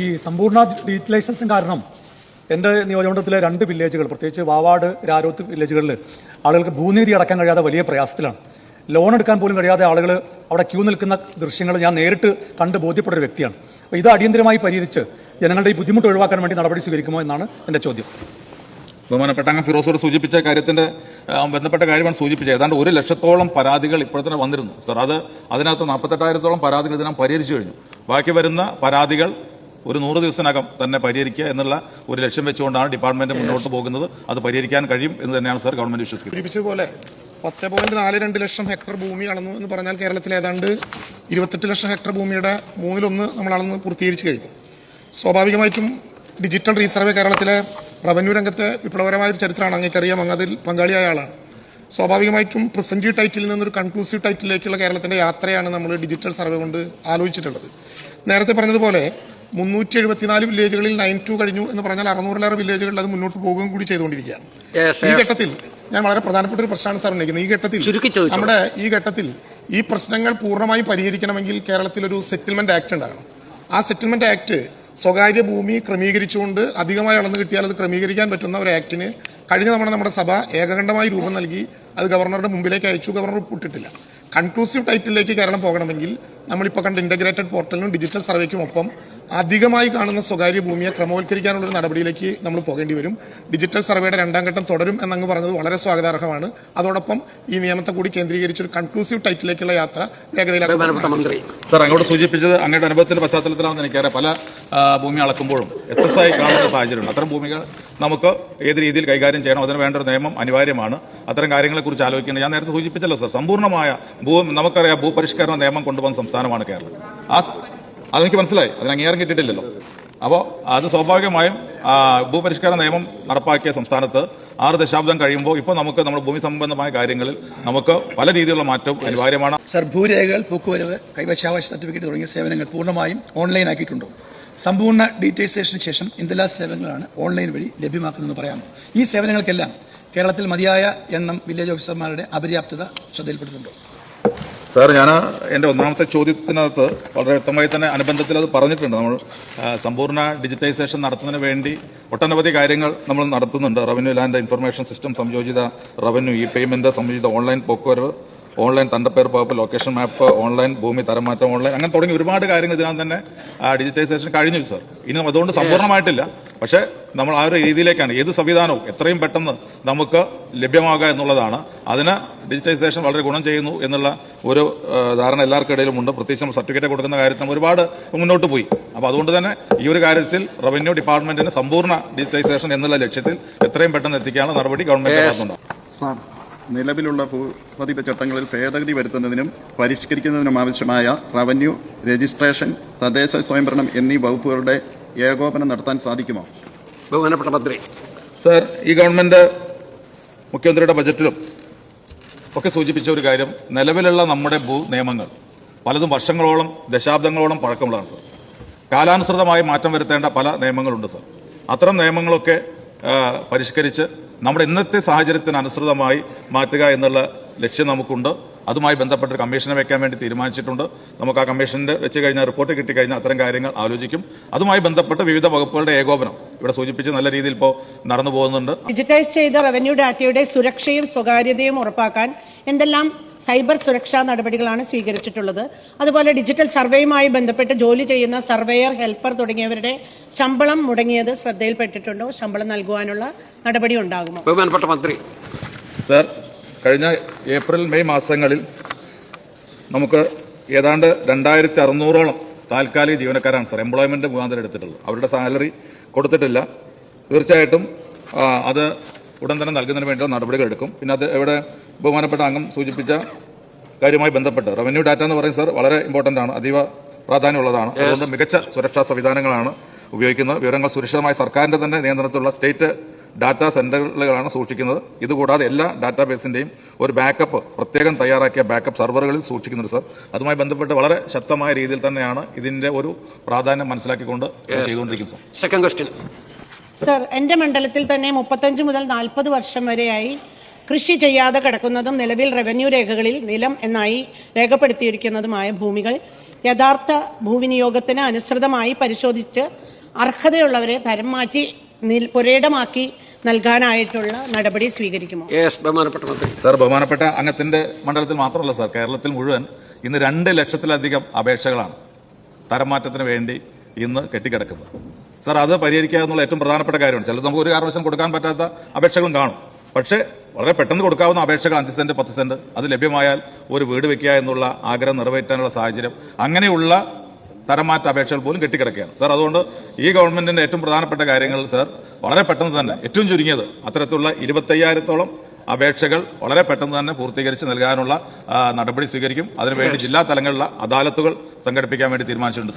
ഈ സമ്പൂർണ്ണ ഡിജിറ്റലൈസേഷൻ കാരണം എൻ്റെ നിയോജകമണ്ഡലത്തിലെ 2 വില്ലേജുകൾ, പ്രത്യേകിച്ച് വാവാട്, രാരോത്ത് വില്ലേജുകളിൽ ആളുകൾക്ക് ഭൂനികുതി അടക്കാൻ കഴിയാതെ വലിയ പ്രയാസത്തിലാണ്. ലോൺ എടുക്കാൻ പോലും കഴിയാതെ ആളുകൾ അവിടെ ക്യൂ നിൽക്കുന്ന ദൃശ്യങ്ങൾ ഞാൻ നേരിട്ട് കണ്ട് ബോധ്യപ്പെട്ട ഒരു വ്യക്തിയാണ്. അപ്പോൾ ഇത് അടിയന്തരമായി പരിഹരിച്ച് ജനങ്ങളുടെ ഈ ബുദ്ധിമുട്ട് ഒഴിവാക്കാൻ വേണ്ടി നടപടി സ്വീകരിക്കുമോ എന്നാണ് എൻ്റെ ചോദ്യം. ബഹുമാനപ്പെട്ട അംഗം ഫിറോസോട് സൂചിപ്പിച്ച കാര്യത്തിന്റെ ബന്ധപ്പെട്ട കാര്യമാണ് സൂചിപ്പിച്ചത്. ഏതാണ്ട് 1 ലക്ഷത്തോളം പരാതികൾ ഇപ്പോൾ തന്നെ വന്നിരുന്നു സർ. അതിനകത്ത് 48,000-ഓളം പരാതികൾ ഇതിനകം പരിഹരിച്ചു കഴിഞ്ഞു. ബാക്കി വരുന്ന പരാതികൾ ഒരു 100 ദിവസത്തിനകം തന്നെ പരിഹരിക്കുക എന്നുള്ള ഒരു ലക്ഷ്യം വെച്ചുകൊണ്ടാണ് ഡിപ്പാർട്ട്മെന്റ് മുന്നോട്ട് പോകുന്നത്. അത് പരിഹരിക്കാൻ കഴിയും എന്ന് തന്നെയാണ് സർ ഗവൺമെന്റ് വിശ്വസിക്കുന്നത്. പോലെ 10.42 ലക്ഷം ഹെക്ടർ ഭൂമി അളന്നു എന്ന് പറഞ്ഞാൽ കേരളത്തിൽ ഏതാണ്ട് 28 ലക്ഷം ഹെക്ടർ ഭൂമിയുടെ 1/3 നമ്മൾ അളന്ന് പൂർത്തീകരിച്ചു കഴിഞ്ഞു. സ്വാഭാവികമായിട്ടും ഡിജിറ്റൽ റീസർവേ കേരളത്തിലെ റവന്യൂ രംഗത്തെ വിപ്ലവകരമായ ഒരു ചരിത്രമാണ്. അങ്ങേക്കറിയാം, അങ്ങ് അതിൽ പങ്കാളിയായ ആളാണ്. സ്വാഭാവികമായിട്ടും പ്രസന്റീവ് ടൈറ്റിൽ നിന്നൊരു കൺക്ലൂസീവ് ടൈറ്റിലേക്കുള്ള കേരളത്തിന്റെ യാത്രയാണ് നമ്മൾ ഡിജിറ്റൽ സർവേ കൊണ്ട് ആലോചിച്ചിട്ടുള്ളത്. നേരത്തെ പറഞ്ഞതുപോലെ 374 വില്ലേജുകളിൽ 9-2 കഴിഞ്ഞു എന്ന് പറഞ്ഞാൽ 600-ലേറെ വില്ലേജുകളിൽ അത് മുന്നോട്ട് പോകുകയും കൂടി ചെയ്തുകൊണ്ടിരിക്കുകയാണ്. ഈ ഘട്ടത്തിൽ ഞാൻ വളരെ പ്രധാനപ്പെട്ട ഒരു പ്രശ്നമാണ് സാർ ഉന്നയിക്കുന്നത്. ഈ ഘട്ടത്തിൽ ഈ പ്രശ്നങ്ങൾ പൂർണ്ണമായും പരിഹരിക്കണമെങ്കിൽ കേരളത്തിൽ ഒരു സെറ്റിൽമെന്റ് ആക്ട് ഉണ്ടാകണം. ആ സെറ്റിൽമെന്റ് ആക്ട് സ്വകാര്യ ഭൂമി ക്രമീകരിച്ചുകൊണ്ട് അധികമായി അളന്നു കിട്ടിയാൽ അത് ക്രമീകരിക്കാൻ പറ്റുന്ന ഒരു ആക്ടിന് കഴിഞ്ഞ തവണ നമ്മുടെ സഭ ഏകകണ്ഠമായി രൂപം നൽകി അത് ഗവർണറുടെ മുമ്പിലേക്ക് അയച്ചു. ഗവർണർ ഒപ്പിട്ടിട്ടില്ല. കൺക്ലൂസീവ് ടൈറ്റിലേക്ക് കേരളം പോകണമെങ്കിൽ നമ്മളിപ്പോൾ കണ്ട ഇന്റഗ്രേറ്റഡ് പോർട്ടലിനും ഡിജിറ്റൽ സർവേക്കും ഒപ്പം അധികമായി കാണുന്ന സ്വകാര്യ ഭൂമിയെ ക്രമവൽക്കരിക്കാനുള്ളൊരു നടപടിയിലേക്ക് നമ്മൾ പോകേണ്ടി വരും. ഡിജിറ്റൽ സർവേയുടെ 2ാം ഘട്ടം തുടരും എന്നങ്ങ് പറഞ്ഞത് വളരെ സ്വാഗതാർഹമാണ്. അതോടൊപ്പം ഈ നിയമത്തെ കൂടി കേന്ദ്രീകരിച്ചൊരു കൺക്ലൂസീവ് ടൈറ്റിലേക്കുള്ള യാത്ര വേഗതയിലാക്കും. സാർ അങ്ങോട്ട് സൂചിപ്പിച്ചത് അങ്ങയുടെ അനുഭവത്തിന്റെ പശ്ചാത്തലത്തിലാണെന്ന് എനിക്കറിയാം. പല ഭൂമി അളക്കുമ്പോഴും വ്യത്യസ്തമായി കാണുന്ന സാഹചര്യമുണ്ട്. അത്തരം ഭൂമികൾ നമുക്ക് ഏത് രീതിയിൽ കൈകാര്യം ചെയ്യണം, അതിന് വേണ്ട ഒരു നിയമം അനിവാര്യമാണ്. അത്തരം കാര്യങ്ങളെക്കുറിച്ച് ആലോചിക്കേണ്ടത് ഞാൻ നേരത്തെ സൂചിപ്പിച്ചല്ലോ സാർ. സമ്പൂർണ്ണമായ നമുക്കറിയാം ഭൂപരിഷ്കരണ നിയമം കൊണ്ടുവന്ന സംസ്ഥാനമാണ് കേരളം. അതെനിക്ക് മനസ്സിലായി, അതിന് അംഗീകാരം കിട്ടിയിട്ടില്ലല്ലോ. അപ്പോൾ അത് സ്വാഭാവികമായും ഭൂപരിഷ്കരണ നിയമം നടപ്പാക്കിയ സംസ്ഥാനത്ത് 6 ദശാബ്ദം കഴിയുമ്പോൾ ഇപ്പോൾ നമുക്ക് നമ്മുടെ ഭൂമി സംബന്ധമായ കാര്യങ്ങളിൽ നമുക്ക് പല രീതിയിലുള്ള മാറ്റം അനിവാര്യമാണ്. സർ, ഭൂരേഖകൾ, പൂക്കുവരവ്, കൈവശാവകാശ സർട്ടിഫിക്കറ്റ് തുടങ്ങിയ സേവനങ്ങൾ പൂർണ്ണമായും ഓൺലൈൻ ആക്കിയിട്ടുണ്ടോ? സമ്പൂർണ്ണ ഡിജിറ്റൈസേഷന് ശേഷം എന്തെല്ലാം സേവനങ്ങളാണ് ഓൺലൈൻ വഴി ലഭ്യമാക്കുന്നതെന്ന് പറയാമോ? ഈ സേവനങ്ങൾക്കെല്ലാം കേരളത്തിൽ മതിയായ എണ്ണം വില്ലേജ് ഓഫീസർമാരുടെ അപര്യാപ്തത ശ്രദ്ധയിൽപ്പെട്ടിട്ടുണ്ടോ? സാർ, ഞാൻ എൻ്റെ ഒന്നാമത്തെ ചോദ്യത്തിനകത്ത് വളരെ വ്യക്തമായി തന്നെ അനുബന്ധത്തിൽ അത് പറഞ്ഞിട്ടുണ്ട്. നമ്മൾ സമ്പൂർണ്ണ ഡിജിറ്റൈസേഷൻ നടത്തുന്നതിന് വേണ്ടി ഒട്ടനവധി കാര്യങ്ങൾ നമ്മൾ നടത്തുന്നുണ്ട്. റവന്യൂ ലാൻഡ് ഇൻഫർമേഷൻ സിസ്റ്റം, സംയോജിത റവന്യൂ ഇ പേയ്മെന്റ്, സംയോജിത ഓൺലൈൻ പോക്കുവരവ്, ഓൺലൈൻ തണ്ടപ്പേർ പകർപ്പ്, ലൊക്കേഷൻ മാപ്പ്, ഓൺലൈൻ ഭൂമി തരംമാറ്റം, ഓൺലൈൻ, അങ്ങനെ തുടങ്ങി ഒരുപാട് കാര്യങ്ങൾ ഇതിനകത്ത് തന്നെ ഡിജിറ്റൈസേഷൻ കഴിഞ്ഞു സാർ. ഇനി അതുകൊണ്ട് സമ്പൂർണ്ണമായിട്ടില്ല, പക്ഷേ നമ്മൾ ആ ഒരു രീതിയിലേക്കാണ്. ഏത് സംവിധാനവും എത്രയും പെട്ടെന്ന് നമുക്ക് ലഭ്യമാകുക എന്നുള്ളതാണ്. അതിന് ഡിജിറ്റൈസേഷൻ വളരെ ഗുണം ചെയ്യുന്നു എന്നുള്ള ഒരു ധാരണ എല്ലാവർക്കും ഇടയിലുമുണ്ട്. പ്രത്യേകിച്ച് നമ്മൾ സർട്ടിഫിക്കറ്റ് കൊടുക്കുന്ന കാര്യത്തിൽ നമ്മൾ ഒരുപാട് മുന്നോട്ട് പോയി. അപ്പോൾ അതുകൊണ്ട് തന്നെ ഈ ഒരു കാര്യത്തിൽ റവന്യൂ ഡിപ്പാർട്ട്മെന്റിന് സമ്പൂർണ്ണ ഡിജിറ്റൈസേഷൻ എന്നുള്ള ലക്ഷ്യത്തിൽ എത്രയും പെട്ടെന്ന് എത്തിക്കാനുള്ള നടപടി ഗവൺമെന്റ് നടത്തുന്നുണ്ട്. നിലവിലുള്ള ഭൂപതിവ് ചട്ടങ്ങളിൽ ഭേദഗതി വരുത്തുന്നതിനും പരിഷ്കരിക്കുന്നതിനും ആവശ്യമായ റവന്യൂ, രജിസ്ട്രേഷൻ, തദ്ദേശ സ്വയംഭരണം എന്നീ വകുപ്പുകളുടെ ഏകോപനം നടത്താൻ സാധിക്കുമോ? ബഹുമാനപ്പെട്ട മന്ത്രി. സാർ, ഈ ഗവൺമെന്റ് മുഖ്യമന്ത്രിയുടെ ബജറ്റിലും ഒക്കെ സൂചിപ്പിച്ച ഒരു കാര്യം, നിലവിലുള്ള നമ്മുടെ ഭൂ നിയമങ്ങൾ പലതും വർഷങ്ങളോളം, ദശാബ്ദങ്ങളോളം പഴക്കമുള്ളതാണ് സാർ. കാലാനുസൃതമായി മാറ്റം വരുത്തേണ്ട പല നിയമങ്ങളുണ്ട് സാർ. അത്തരം നിയമങ്ങളൊക്കെ പരിഷ്കരിച്ച് നമ്മുടെ ഇന്നത്തെ സാഹചര്യത്തിന് അനുസൃതമായി മാറ്റുക എന്നുള്ള ലക്ഷ്യം നമുക്കുണ്ട്. അതുമായി ബന്ധപ്പെട്ട ഒരു കമ്മീഷനെ വെക്കാൻ വേണ്ടി തീരുമാനിച്ചിട്ടുണ്ട്. നമുക്ക് ആ കമ്മീഷന്റെ വെച്ച് കഴിഞ്ഞാൽ റിപ്പോർട്ട് കിട്ടിക്കഴിഞ്ഞാൽ അത്തരം കാര്യങ്ങൾ ആലോചിക്കും. അതുമായി ബന്ധപ്പെട്ട് വിവിധ വകുപ്പുകളുടെ ഏകോപനം ഇവിടെ സൂചിപ്പിച്ച് നല്ല രീതിയിൽ ഇപ്പോൾ നടന്നു പോകുന്നുണ്ട്. ഡിജിറ്റൈസ് ചെയ്ത റവന്യൂ ഡാറ്റയുടെ സുരക്ഷയും സ്വകാര്യതയും ഉറപ്പാക്കാൻ എന്തെല്ലാം സൈബർ സുരക്ഷാ നടപടികളാണ് സ്വീകരിച്ചിട്ടുള്ളത്? അതുപോലെ ഡിജിറ്റൽ സർവേയുമായി ബന്ധപ്പെട്ട് ജോലി ചെയ്യുന്ന സർവേയർ, ഹെൽപ്പർ തുടങ്ങിയവരുടെ ശമ്പളം മുടങ്ങിയത് ശ്രദ്ധയിൽപ്പെട്ടിട്ടുണ്ടോ? ശമ്പളം നൽകുവാനുള്ള നടപടി ഉണ്ടാകുമോ? ബഹുമാനപ്പെട്ട മന്ത്രി. സാർ, കഴിഞ്ഞ ഏപ്രിൽ മെയ് മാസങ്ങളിൽ നമുക്ക് ഏതാണ്ട് 2600ഓളം താൽക്കാലിക ജീവനക്കാരാണ് സാർ എംപ്ലോയ്മെന്റ് മുഖാന്തരം എടുത്തിട്ടുള്ളത്. അവരുടെ സാലറി കൊടുത്തിട്ടില്ല. തീർച്ചയായിട്ടും അത് ഉടൻ തന്നെ നൽകുന്നതിന് വേണ്ടിയുള്ള നടപടികൾ എടുക്കും. പിന്നെ അത് ഇവിടെ ബഹുമാനപ്പെട്ട അംഗം സൂചിപ്പിച്ച കാര്യവുമായി ബന്ധപ്പെട്ട് റവന്യൂ ഡാറ്റ എന്ന് പറയുന്നത് സാർ വളരെ ഇമ്പോർട്ടൻ്റ് ആണ്, അതീവ പ്രാധാന്യമുള്ളതാണ്. അതുകൊണ്ട് മികച്ച സുരക്ഷാ സംവിധാനങ്ങളാണ് ഉപയോഗിക്കുന്നത്. വിവരങ്ങൾ സുരക്ഷിതമായി സർക്കാരിന്റെ തന്നെ നിയന്ത്രണത്തിലുള്ള സ്റ്റേറ്റ് ഡാറ്റാ സെന്ററുകളാണ് സൂക്ഷിക്കുന്നത്. ഇതുകൂടാതെ എല്ലാ ഡാറ്റാബേസിന്റെയും ഒരു ബാക്കപ്പ് പ്രത്യേകം തയ്യാറാക്കിയ ബാക്കപ്പ് സെർവറുകളിൽ സൂക്ഷിക്കുന്നുണ്ട് സാർ. അതുമായി ബന്ധപ്പെട്ട് വളരെ ശക്തമായ രീതിയിൽ തന്നെയാണ് ഇതിന്റെ ഒരു പ്രാധാന്യം മനസ്സിലാക്കിക്കൊണ്ട് ചെയ്തുകൊണ്ടിരിക്കുന്നത് സാർ. Second question. സർ, എൻ്റെ മണ്ഡലത്തിൽ തന്നെ 35 മുതൽ 40 വർഷം വരെയായി കൃഷി ചെയ്യാതെ കിടക്കുന്നതും നിലവിൽ റവന്യൂ രേഖകളിൽ നിലം എന്നായി രേഖപ്പെടുത്തിയിരിക്കുന്നതുമായ ഭൂമികൾ യഥാർത്ഥ ഭൂവിനിയോഗത്തിന് അനുസൃതമായി പരിശോധിച്ച് അർഹതയുള്ളവരെ തരം മാറ്റി പുരയിടമാക്കി നൽകാനായിട്ടുള്ള നടപടി സ്വീകരിക്കുമോ? ബഹുമാനപ്പെട്ട മന്ത്രി. സാർ, ബഹുമാനപ്പെട്ട അംഗത്തിന്റെ മണ്ഡലത്തിൽ മാത്രമല്ല സാർ, കേരളത്തിൽ മുഴുവൻ ഇന്ന് 2 ലക്ഷത്തിലധികം അപേക്ഷകളാണ് തരം മാറ്റത്തിന് വേണ്ടി ഇന്ന് കെട്ടിക്കിടക്കുന്നത്. സാർ, അത് പരിഹരിക്കുക എന്നുള്ള ഏറ്റവും പ്രധാനപ്പെട്ട കാര്യമാണ്. ചിലത് നമുക്ക് ഒരു കാരണവശാലും കൊടുക്കാൻ പറ്റാത്ത അപേക്ഷകളും കാണും. പക്ഷേ വളരെ പെട്ടെന്ന് കൊടുക്കാവുന്ന അപേക്ഷകൾ 5 സെന്റ് 10 സെന്റ് അത് ലഭ്യമായാൽ ഒരു വീട് വെക്കുക എന്നുള്ള ആഗ്രഹം നിറവേറ്റാനുള്ള സാഹചര്യം, അങ്ങനെയുള്ള തരംമാറ്റ അപേക്ഷകൾ പോലും കെട്ടിക്കിടക്കുകയാണ് സാർ. അതുകൊണ്ട് ഈ ഗവൺമെന്റിന്റെ ഏറ്റവും പ്രധാനപ്പെട്ട കാര്യങ്ങൾ സാർ വളരെ പെട്ടെന്ന് തന്നെ, ഏറ്റവും ചുരുങ്ങിയത് അത്തരത്തിലുള്ള 25,000-ഓളം അപേക്ഷകൾ വളരെ പെട്ടെന്ന് തന്നെ പൂർത്തീകരിച്ച് നൽകാനുള്ള നടപടി സ്വീകരിക്കും. അതിനുവേണ്ടി ജില്ലാ തലങ്ങളിലുള്ള അദാലത്തുകൾ സംഘടിപ്പിക്കാൻ വേണ്ടി തീരുമാനിച്ചിട്ടുണ്ട്.